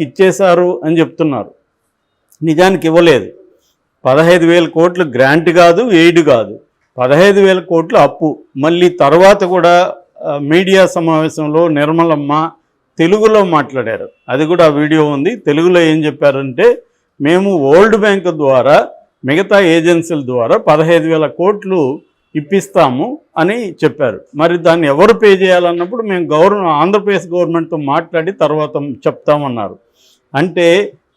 ఇచ్చేశారు అని చెప్తున్నారు. నిజానికి ఇవ్వలేదు. 15,000 కోట్లు గ్రాంట్ కాదు, ఎయిడ్ కాదు, 15,000 కోట్లు అప్పు. మళ్ళీ తర్వాత కూడా మీడియా సమావేశంలో నిర్మలమ్మ తెలుగులో మాట్లాడారు. అది కూడా ఆ వీడియో ఉంది. తెలుగులో ఏం చెప్పారంటే, మేము వరల్డ్ బ్యాంక్ ద్వారా మిగతా ఏజెన్సీల ద్వారా 15,000 కోట్లు ఇప్పిస్తాము అని చెప్పారు. మరి దాన్ని ఎవరు పే చేయాలన్నప్పుడు మేము ఆంధ్రప్రదేశ్ గవర్నమెంట్తో మాట్లాడి తర్వాత చెప్తామన్నారు. అంటే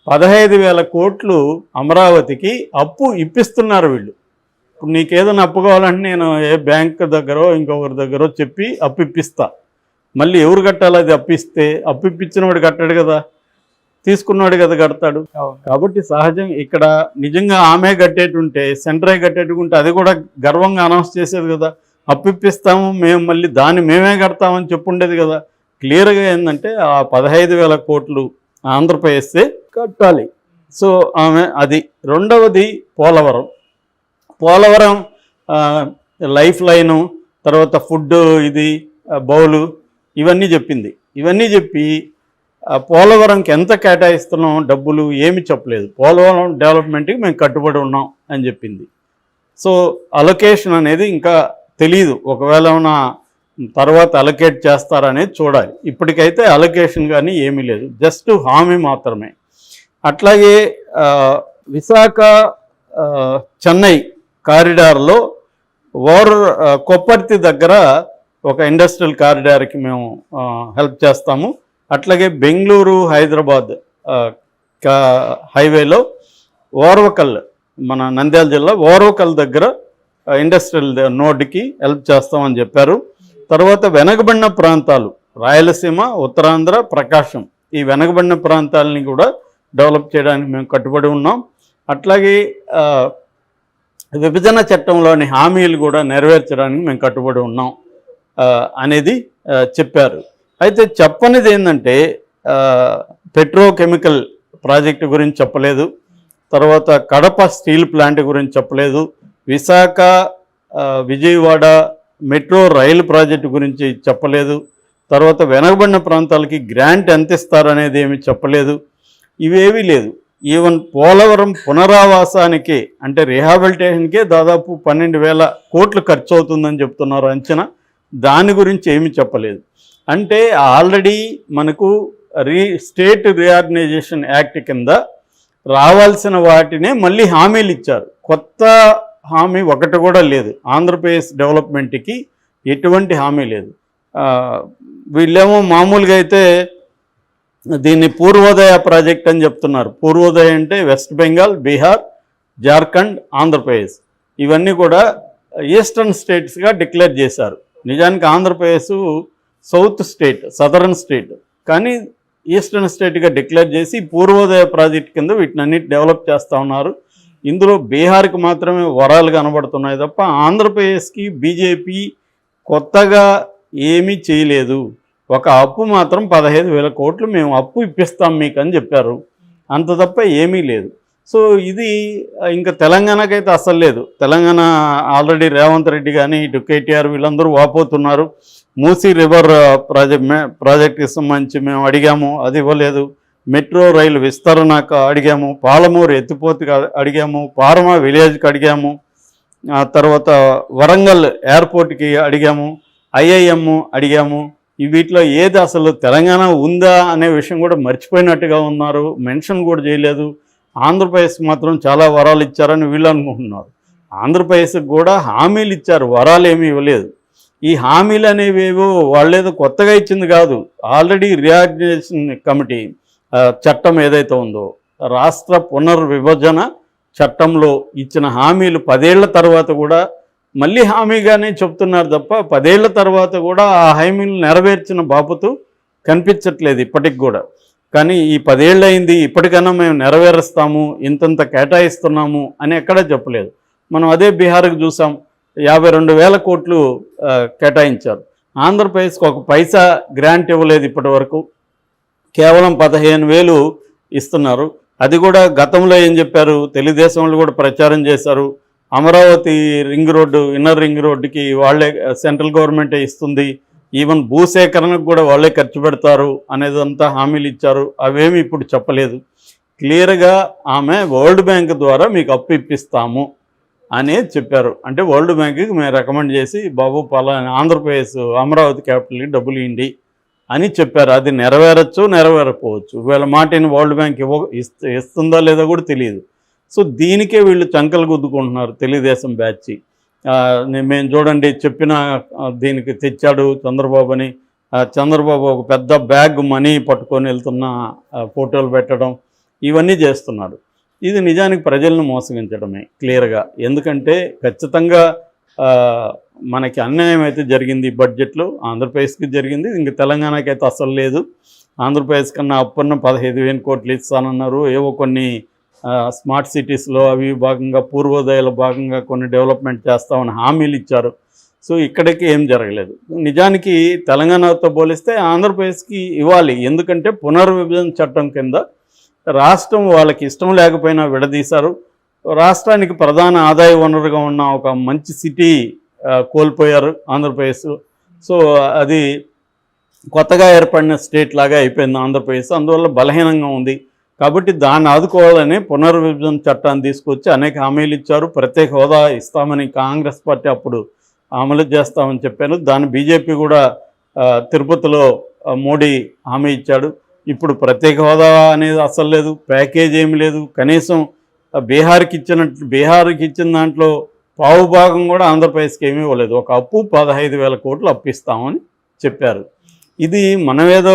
15,000 కోట్లు అమరావతికి అప్పు ఇప్పిస్తున్నారు వీళ్ళు. ఇప్పుడు నీకేదైనా అప్పు కావాలంటే నేను ఏ బ్యాంక్ దగ్గరో ఇంకొకరి దగ్గరో చెప్పి అప్పు ఇప్పిస్తా. మళ్ళీ ఎవరు కట్టాలి? అది అప్పిస్తే అప్పు ఇప్పించినవాడు కట్టాడు కదా, తీసుకున్నాడు కదా కడతాడు. కాబట్టి సహజం ఇక్కడ నిజంగా ఆమె కట్టేటుంటే, సెంటరే కట్టేటుకుంటే అది కూడా గర్వంగా అనౌన్స్ చేసేది కదా. అప్పిప్పిస్తాము మేము, మళ్ళీ దాన్ని మేమే కడతామని చెప్పుండేది కదా. క్లియర్గా ఏంటంటే ఆ 15,000 కోట్లు ఆంధ్రప్రదేశ్ కట్టాలి. సో ఆమె అది. రెండవది పోలవరం లైఫ్ లైను, తర్వాత ఫుడ్, ఇది బౌలు, ఇవన్నీ చెప్పింది. ఇవన్నీ చెప్పి పోలవరంకి ఎంత కేటాయిస్తున్నాం డబ్బులు ఏమి చెప్పలేదు. పోలవరం డెవలప్మెంట్కి మేము కట్టుబడి ఉన్నాం అని చెప్పింది. సో అలొకేషన్ అనేది ఇంకా తెలియదు. ఒకవేళ ఏమైనా తర్వాత అలొకేట్ చేస్తారనేది చూడాలి. ఇప్పటికైతే అలొకేషన్ కానీ ఏమీ లేదు, జస్ట్ హామీ మాత్రమే. అట్లాగే విశాఖ చెన్నై కారిడార్లో కొప్పర్తి దగ్గర ఒక ఇండస్ట్రియల్ కారిడార్కి మేము హెల్ప్ చేస్తాము. అట్లాగే బెంగళూరు హైదరాబాద్ హైవేలో ఓర్వకల్, మన నంద్యాల జిల్లా ఓర్వకల్ దగ్గర ఇండస్ట్రియల్ నోడ్కి హెల్ప్ చేస్తామని చెప్పారు. తర్వాత వెనకబడిన ప్రాంతాలు రాయలసీమ, ఉత్తరాంధ్ర, ప్రకాశం, ఈ వెనకబడిన ప్రాంతాలని కూడా డెవలప్ చేయడానికి మేము కట్టుబడి ఉన్నాం. అట్లాగే విభజన చట్టంలోని హామీలు కూడా నెరవేర్చడానికి మేము కట్టుబడి ఉన్నాం అనేది చెప్పారు. అయితే చెప్పనిది ఏంటంటే పెట్రోకెమికల్ ప్రాజెక్టు గురించి చెప్పలేదు, తర్వాత కడప స్టీల్ ప్లాంట్ గురించి చెప్పలేదు, విశాఖ విజయవాడ మెట్రో రైలు ప్రాజెక్టు గురించి చెప్పలేదు, తర్వాత వెనకబడిన ప్రాంతాలకి గ్రాంట్ ఎంత ఇస్తారనేది ఏమి చెప్పలేదు. ఇవేవీ లేదు. ఈవెన్ పోలవరం పునరావాసానికి అంటే రీహాబిలిటేషన్కే దాదాపు 12,000 కోట్లు ఖర్చు అవుతుందని చెప్తున్నారు అంచనా. దాని గురించి ఏమీ చెప్పలేదు. అంటే ఆల్రెడీ మనకు స్టేట్ రీఆర్గనైజేషన్ యాక్ట్ కింద రావాల్సిన వాటినే మళ్ళీ హామీలు ఇచ్చారు. కొత్త హామీ ఒకటి కూడా లేదు. ఆంధ్రప్రదేశ్ డెవలప్మెంట్కి ఎటువంటి హామీ లేదు. వీళ్ళేమో మామూలుగా అయితే దీన్ని పూర్వోదయ ప్రాజెక్ట్ అని చెప్తున్నారు. పూర్వోదయ అంటే వెస్ట్ బెంగాల్, బీహార్, జార్ఖండ్, ఆంధ్రప్రదేశ్, ఇవన్నీ కూడా ఈస్టర్న్ స్టేట్స్గా డిక్లేర్ చేశారు. నిజానికి Andhra Pradesh south state, southern state, కానీ ఈస్టర్న్ స్టేట్గా డిక్లేర్ చేసి పూర్వోదయ ప్రాజెక్ట్ కింద వీటినన్నిటి డెవలప్ చేస్తూ ఉన్నారు. ఇందులో బీహార్కి మాత్రమే వరాలు కనబడుతున్నాయి తప్ప ఆంధ్రప్రదేశ్కి బీజేపీ కొత్తగా ఏమీ చేయలేదు. ఒక అప్పు మాత్రం 15,000 కోట్లు మేము అప్పు ఇప్పిస్తాం మీకు అని చెప్పారు, అంత తప్ప ఏమీ లేదు. సో ఇది ఇంకా తెలంగాణకైతే అస్సలు లేదు. తెలంగాణ ఆల్రెడీ రేవంత్ రెడ్డి కానీ ఇటు కేటీఆర్ వీళ్ళందరూ వాపోతున్నారు. మూసీ రివర్ ప్రాజెక్ట్కి సంబంధించి మేము అడిగాము, అది ఇవ్వలేదు. మెట్రో రైలు విస్తరణకు అడిగాము, పాలమూరు ఎత్తిపోతుకి అడిగాము, పారమా విలేజ్కి అడిగాము, తర్వాత వరంగల్ ఎయిర్పోర్ట్కి అడిగాము, ఐఐఎం అడిగాము. వీటిలో ఏది అసలు తెలంగాణ ఉందా అనే విషయం కూడా మర్చిపోయినట్టుగా ఉన్నారు, మెన్షన్ కూడా చేయలేదు. ఆంధ్రప్రదేశ్ మాత్రం చాలా వరాలు ఇచ్చారని వీళ్ళు అనుకుంటున్నారు. ఆంధ్రప్రదేశ్కి కూడా హామీలు ఇచ్చారు, వరాలు ఏమీ ఇవ్వలేదు. ఈ హామీలు అనేవేవో వాళ్ళేదో కొత్తగా ఇచ్చింది కాదు. ఆల్రెడీ రీఆర్గనైజేషన్ కమిటీ చట్టం ఏదైతే ఉందో, రాష్ట్ర పునర్విభజన చట్టంలో ఇచ్చిన హామీలు 10 ఏళ్ల తర్వాత కూడా మళ్ళీ హామీగానే చెప్తున్నారు తప్ప 10 ఏళ్ల తర్వాత కూడా ఆ హామీలు నెరవేర్చిన బాపుతూ కనిపించట్లేదు ఇప్పటికి కూడా. కానీ ఈ 10 ఏళ్ళు అయింది, ఇప్పటికైనా మేము నెరవేరుస్తాము, ఇంతంత కేటాయిస్తున్నాము అని ఎక్కడా చెప్పలేదు. మనం అదే బీహార్కి చూసాం, 52,000 కోట్లు కేటాయించారు. ఆంధ్రప్రదేశ్కి ఒక పైసా గ్రాంట్ ఇవ్వలేదు ఇప్పటి వరకు, కేవలం 15,000 ఇస్తున్నారు. అది కూడా గతంలో ఏం చెప్పారు, తెలుగుదేశం వాళ్ళు కూడా ప్రచారం చేశారు, Amaravati ring road, inner ring రోడ్డుకి వాళ్ళే సెంట్రల్ గవర్నమెంటే ఇస్తుంది, ఈవెన్ భూసేకరణకు కూడా వాళ్ళే ఖర్చు పెడతారు అనేదంతా హామీలు ఇచ్చారు. అవేమి ఇప్పుడు చెప్పలేదు. క్లియర్గా ఆమె వరల్డ్ బ్యాంక్ ద్వారా మీకు అప్పు ఇప్పిస్తాము అనేది చెప్పారు. అంటే వరల్డ్ బ్యాంక్కి మేము రికమెండ్ చేసి బాబు పలానా ఆంధ్రప్రదేశ్ అమరావతి క్యాపిటల్కి డబ్బులు ఇవ్వండి అని చెప్పారు. అది నెరవేరచ్చు, నెరవేరకపోవచ్చు. వీళ్ళ మాటని వరల్డ్ బ్యాంక్ ఇస్తుందా లేదా కూడా తెలియదు. సో దీనికే వీళ్ళు చంకలు గుద్దుకుంటున్నారు తెలుగుదేశం బ్యాచ్. మేము చూడండి చెప్పిన దీనికి తెచ్చాడు చంద్రబాబు అని. చంద్రబాబు ఒక పెద్ద బ్యాగ్ మనీ పట్టుకొని వెళ్తున్న ఫోటోలు పెట్టడం ఇవన్నీ చేస్తున్నాడు. ఇది నిజానికి ప్రజలను మోసగించడమే క్లియర్గా. ఎందుకంటే ఖచ్చితంగా మనకి అన్యాయం అయితే జరిగింది ఈ బడ్జెట్లో. ఆంధ్రప్రదేశ్కి జరిగింది, ఇంక తెలంగాణకి అయితే అసలు లేదు. ఆంధ్రప్రదేశ్ కన్నా అప్పున్న 15,000 కోట్లు ఇస్తానన్నారు. ఏవో కొన్ని స్మార్ట్ సిటీస్లో అవి భాగంగా పూర్వోదయాల భాగంగా కొన్ని డెవలప్మెంట్ చేస్తామని హామీలు ఇచ్చారు. సో ఇక్కడికి ఏం జరగలేదు. నిజానికి తెలంగాణతో పోలిస్తే ఆంధ్రప్రదేశ్కి ఇవ్వాలి. ఎందుకంటే పునర్విభజన చట్టం కింద రాష్ట్రం వాళ్ళకి ఇష్టం లేకపోయినా విడదీశారు. రాష్ట్రానికి ప్రధాన ఆదాయ వనరుగా ఉన్న ఒక మంచి సిటీ కోల్పోయారు ఆంధ్రప్రదేశ్. సో అది కొత్తగా ఏర్పడిన స్టేట్ లాగా అయిపోయింది ఆంధ్రప్రదేశ్. అందువల్ల బలహీనంగా ఉంది. కాబట్టి దాన్ని ఆదుకోవాలని పునర్విభజన చట్టాన్ని తీసుకొచ్చి అనేక హామీలు ఇచ్చారు. ప్రత్యేక హోదా ఇస్తామని కాంగ్రెస్ పార్టీ అప్పుడు అమలు చేస్తామని చెప్పాను. దాన్ని బీజేపీ కూడా తిరుపతిలో మోడీ హామీ ఇచ్చాడు. ఇప్పుడు ప్రత్యేక హోదా అనేది అసలు లేదు, ప్యాకేజ్ ఏమి లేదు. కనీసం బీహార్కి ఇచ్చిన దాంట్లో పావు భాగం కూడా ఆంధ్రప్రదేశ్కి ఏమీ ఇవ్వలేదు. ఒక అప్పు 15,000 కోట్లు అప్పిస్తామని చెప్పారు. ఇది మనమేదో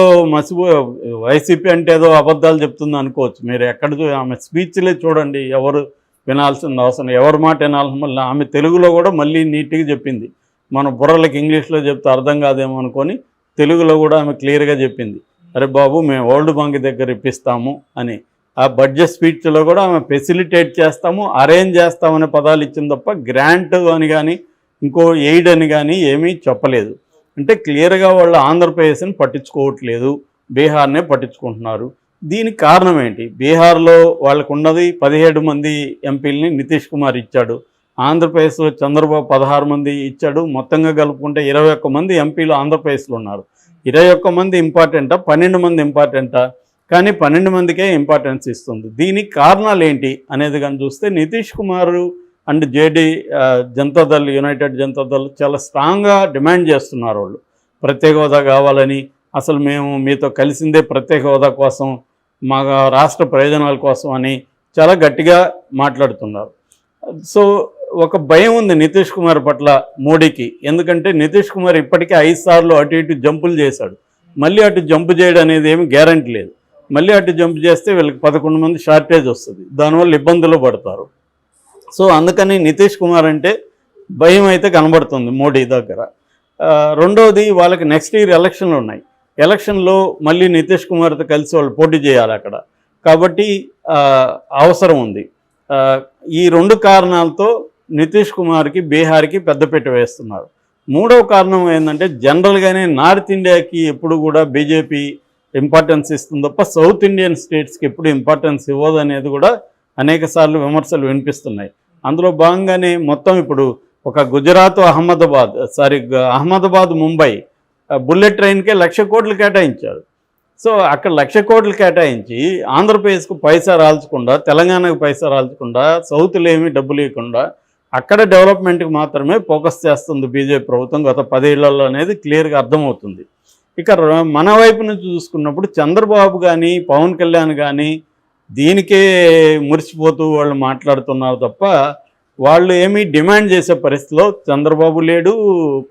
వైసీపీ అంటే ఏదో అబద్ధాలు చెప్తుంది అనుకోవచ్చు. మీరు ఎక్కడ ఆమె స్పీచ్లే చూడండి, ఎవరు వినాల్సిన అవసరం, ఎవరి మాట వినాల్సిన. మళ్ళీ ఆమె తెలుగులో కూడా మళ్ళీ నీట్గా చెప్పింది. మన బుర్రలకి ఇంగ్లీష్లో చెప్తే అర్థం కాదేమో అనుకొని తెలుగులో కూడా ఆమె క్లియర్గా చెప్పింది, అరే బాబు మేము వరల్డ్ బ్యాంక్ దగ్గర ఇప్పిస్తాము అని. ఆ బడ్జెట్ స్పీచ్లో కూడా ఆమె ఫెసిలిటేట్ చేస్తాము, అరేంజ్ చేస్తామనే పదాలు ఇచ్చింది తప్ప గ్రాంట్ అని కానీ ఇంకో ఎయిడ్ అని కానీ ఏమీ చెప్పలేదు. అంటే క్లియర్గా వాళ్ళు ఆంధ్రప్రదేశ్ని పట్టించుకోవట్లేదు, బీహార్నే పట్టించుకుంటున్నారు. దీనికి కారణం ఏంటి? బీహార్లో వాళ్ళకు ఉన్నది 17 మంది ఎంపీలని నితీష్ కుమార్ ఇచ్చాడు. ఆంధ్రప్రదేశ్లో చంద్రబాబు 16 మంది ఇచ్చాడు. మొత్తంగా కలుపుకుంటే 21 మంది ఎంపీలు ఆంధ్రప్రదేశ్లో ఉన్నారు. 21 మంది ఇంపార్టెంటా, 12 మంది ఇంపార్టెంటా? కానీ 12 మందికే ఇంపార్టెన్స్ ఇస్తుంది. దీనికి కారణాలు ఏంటి అనేది కానీ చూస్తే నితీష్ కుమార్ అండ్ జనతాదళ్, యునైటెడ్ జనతాదళ్ చాలా స్ట్రాంగ్గా డిమాండ్ చేస్తున్నారు. వాళ్ళు ప్రత్యేక హోదా కావాలని, అసలు మేము మీతో కలిసిందే ప్రత్యేక హోదా కోసం, మా రాష్ట్ర ప్రయోజనాల కోసం అని చాలా గట్టిగా మాట్లాడుతున్నారు. సో ఒక భయం ఉంది నితీష్ కుమార్ పట్ల మోడీకి. ఎందుకంటే నితీష్ కుమార్ ఇప్పటికే 5 సార్లు అటు ఇటు జంపులు చేశాడు. మళ్ళీ అటు జంపు చేయడం అనేది ఏమి గ్యారంటీ లేదు. మళ్ళీ అటు జంప్ చేస్తే వీళ్ళకి 11 మంది షార్టేజ్ వస్తుంది, దానివల్ల ఇబ్బందులు పడతారు. సో అందుకని నితీష్ కుమార్ అంటే భయం అయితే కనబడుతుంది మోడీ దగ్గర. రెండవది, వాళ్ళకి నెక్స్ట్ ఇయర్ ఎలక్షన్లు ఉన్నాయి. ఎలక్షన్లో మళ్ళీ నితీష్ కుమార్తో కలిసి వాళ్ళు పోటీ చేయాలి అక్కడ. కాబట్టి అవసరం ఉంది. ఈ 2 కారణాలతో నితీష్ కుమార్కి బీహార్కి పెద్దపీట వేస్తున్నారు. మూడవ కారణం ఏంటంటే జనరల్గానే నార్త్ ఇండియాకి ఎప్పుడు కూడా బీజేపీ ఇంపార్టెన్స్ ఇస్తుంది తప్ప సౌత్ ఇండియన్ స్టేట్స్కి ఎప్పుడు ఇంపార్టెన్స్ ఇవ్వదు అనేది కూడా అనేక సార్లు విమర్శలు వినిపిస్తున్నాయి. అందులో భాగంగానే మొత్తం ఇప్పుడు ఒక గుజరాత్ అహ్మదాబాద్ ముంబై బుల్లెట్ ట్రైన్కే 1,00,000 కోట్లు కేటాయించారు. సో అక్కడ 1,00,000 కోట్లు కేటాయించి ఆంధ్రప్రదేశ్కు పైసా రాల్చకుండా, తెలంగాణకు పైసా రాల్చకుండా, సౌత్లో ఏమీ డబ్బులు ఇవ్వకుండా అక్కడ డెవలప్మెంట్కి మాత్రమే ఫోకస్ చేస్తుంది బీజేపీ ప్రభుత్వం గత 10 ఏళ్లలో అనేది క్లియర్గా అర్థమవుతుంది. ఇక మన వైపు నుంచి చూసుకున్నప్పుడు చంద్రబాబు కానీ పవన్ కళ్యాణ్ కానీ దీనికే మురిసిపోతూ వాళ్ళు మాట్లాడుతున్నారు తప్ప వాళ్ళు ఏమీ డిమాండ్ చేసే పరిస్థితిలో చంద్రబాబు లేడు,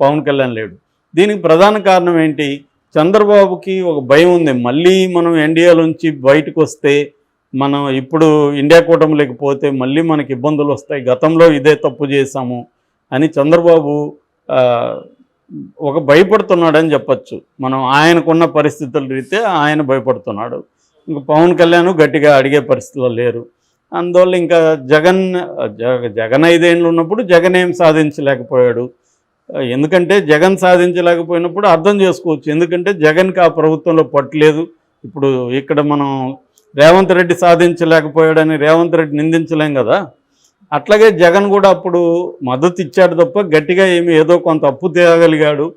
పవన్ కళ్యాణ్ లేడు. దీనికి ప్రధాన కారణం ఏంటి? చంద్రబాబుకి ఒక భయం ఉంది, మళ్ళీ మనం ఎన్డీఏలోంచి బయటకు వస్తే, మనం ఇప్పుడు ఇండియా కూటమిలోకి పోతే మళ్ళీ మనకి ఇబ్బందులు వస్తాయి, గతంలో ఇదే తప్పు చేశాము అని చంద్రబాబు ఒక భయపడుతున్నాడని చెప్పచ్చు. మనం ఆయనకున్న పరిస్థితుల రీతే ఆయన భయపడుతున్నాడు. ఇంకా పవన్ కళ్యాణ్ గట్టిగా అడిగే పరిస్థితిలో లేరు. అందువల్ల ఇంకా జగన్ 5 ఏళ్ళు ఉన్నప్పుడు జగన్ ఏం సాధించలేకపోయాడు. ఎందుకంటే జగన్ సాధించలేకపోయినప్పుడు అర్థం చేసుకోవచ్చు, ఎందుకంటే జగన్కి ఆ ప్రభుత్వంలో పట్టలేదు. ఇప్పుడు ఇక్కడ మనం రేవంత్ రెడ్డి సాధించలేకపోయాడని రేవంత్ రెడ్డి నిందించలేం కదా. అట్లాగే జగన్ కూడా అప్పుడు మద్దతు ఇచ్చాడు తప్ప గట్టిగా ఏదో కొంత అప్పు తేగలిగాడు.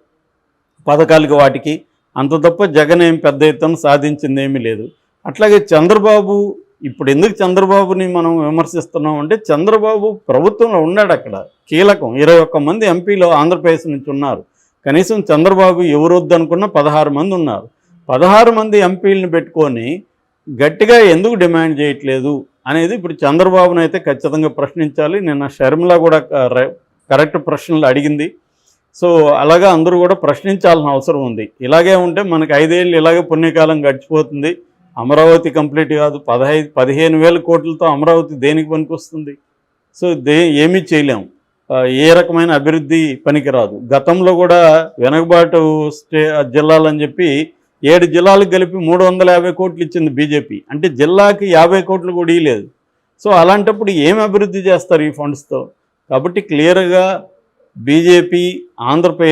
పథకాలకి వాటికి. అంత తప్ప జగన్ ఏం పెద్ద ఎత్తున సాధించింది ఏమీ లేదు. అట్లాగే చంద్రబాబు, ఇప్పుడు ఎందుకు చంద్రబాబుని మనం విమర్శిస్తున్నాం అంటే, చంద్రబాబు ప్రభుత్వంలో ఉన్నాడు, అక్కడ కీలకం 21 మంది ఎంపీలు ఆంధ్రప్రదేశ్ నుంచి ఉన్నారు. కనీసం చంద్రబాబు ఎవరు వద్దనుకున్నా 16 మంది ఉన్నారు. 16 మంది ఎంపీలను పెట్టుకొని గట్టిగా ఎందుకు డిమాండ్ చేయట్లేదు అనేది ఇప్పుడు చంద్రబాబును అయితే ఖచ్చితంగా ప్రశ్నించాలి. నిన్న షర్మిల కూడా కరెక్ట్ ప్రశ్నలు అడిగింది. సో అలాగా అందరూ కూడా ప్రశ్నించాల్సిన అవసరం ఉంది. ఇలాగే ఉంటే మనకి 5 ఏళ్ళు ఇలాగే పుణ్యకాలం గడిచిపోతుంది. అమరావతి కంప్లీట్ కాదు. 15,000 కోట్లతో అమరావతి దేనికి పనికొస్తుంది? సో ఏమీ చేయలేం. ఏ రకమైన అభివృద్ధి పనికిరాదు. గతంలో కూడా వెనకబాటు జిల్లాలని చెప్పి 7 జిల్లాలకు కలిపి 350 కోట్లు ఇచ్చింది బీజేపీ. అంటే జిల్లాకి 50 కోట్లు కూడా ఇవ్వలేదు. సో అలాంటప్పుడు ఏం అభివృద్ధి చేస్తారు ఈ ఫండ్స్తో? కాబట్టి క్లియర్గా బీజేపీ ఆంధ్రప్రదేశ్